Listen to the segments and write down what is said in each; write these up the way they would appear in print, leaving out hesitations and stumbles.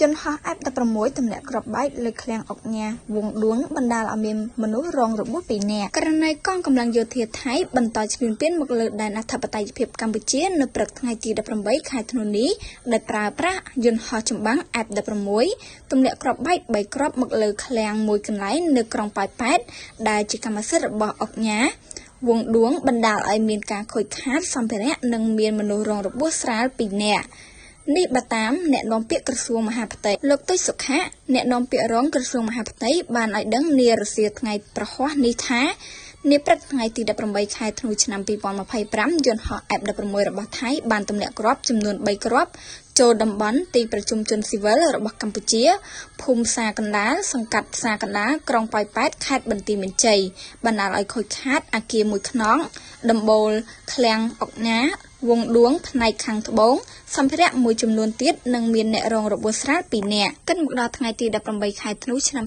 ជនហោះអែប16ទម្លាក់គ្រាប់បែកលើឃ្លាំងអុកញ៉ាវងដួងបណ្ដាលឲ្យមានមនុស្សរងរបួស2នាក់ករណីកងកម្លាំងយោធាថៃបន្តឈ្លានពានមកលើដែនអធិបតេយ្យភាពកម្ពុជានៅព្រឹកថ្ងៃទី18ខែធ្នូនេះដោយប្រើប្រាស់យន្តហោះចម្បាំងអែប16ទម្លាក់គ្រាប់បែក3គ្រាប់មកលើឃ្លាំងមួយកន្លែងនៅក្រុងប៉ោយប៉ែតដែលជាកម្មសិទ្ធិរបស់អុកញ៉ាវងដួងបណ្ដាលឲ្យមានការខូចខាតសម្ភារៈនិងមានមនុស្សរងរបួសស្រាល2នាក់នេះបើតាមអ្នកនាំពាក្យក្រសួងមហាផ្ទៃលោកទុយសុខៈអ្នកនាំពាក្យរងក្រសួងមហាផ្ទៃបានឲ្យដឹងនារសៀលថ្ងៃប្រហ័សនេះថានាព្រឹកថ្ងៃទី18ខែធ្នូឆ្នាំ2025យន្តហោះ F16 របស់ថៃបានទម្លាក់គ្រាប់ចំនួន3គ្រាប់ចូលតំបន់ទីប្រជុំជនស៊ីវិលរបស់កម្ពុជាភូមិសាកណ្ដាលសង្កាត់សាកណ្ដាលក្រុងប៉ោយប៉ែតខេត្តបន្ទាយមានជ័យបណ្ដាលឲ្យខូចខាតអគារមួយខ្នងដំបូលឃ្លាំងអុកញ៉ាវងដួងផ្នែកខាងត្បូងសម្ភារៈមួយចំនួនទៀតនិងមានអ្នករងរបួសស្រាល2នាក់គិតមកដល់ថ្ងៃទី18ខែធ្នូឆ្នាំ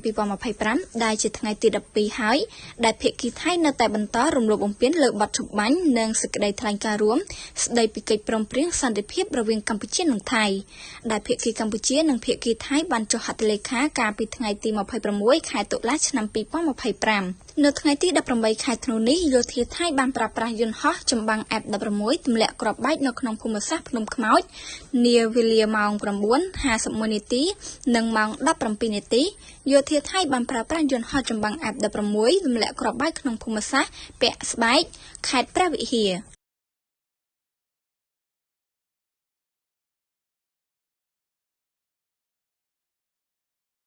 2025ដែលជាថ្ងៃទី12ហើយដែលភាគីថៃនៅតែបន្តរំលោភបំពានលើបទចម្បាញ់និងសេចក្តីថ្លែងការណ៍រួមស្តីពីកិច្ចព្រមព្រៀងសន្តិភាពរវាងកម្ពុជានិងថៃដែលភាគីកម្ពុជានិងភាគីថៃបានចុះហត្ថលេខាកាលពីថ្ងៃទី26ខែតុលាឆ្នាំ2025នៅថ្ងៃទី18ខែធ្នូនេះយោធាថៃបានប្រើប្រាស់យន្តហោះចម្បាំង F16 ទម្លាក់គ្រាប់បែកនៅក្នុងភូមិសាស្ត្រភ្នំខ្មោចនាវេលាម៉ោង 9:51 នាទីនិងម៉ោង 17 នាទីយោធាថៃបានប្រើប្រាស់យន្តហោះចម្បាំង F16 ទម្លាក់គ្រាប់បែកក្នុងភូមិសាស្ត្រពាក់ស្បែកខេត្តព្រះវិហារ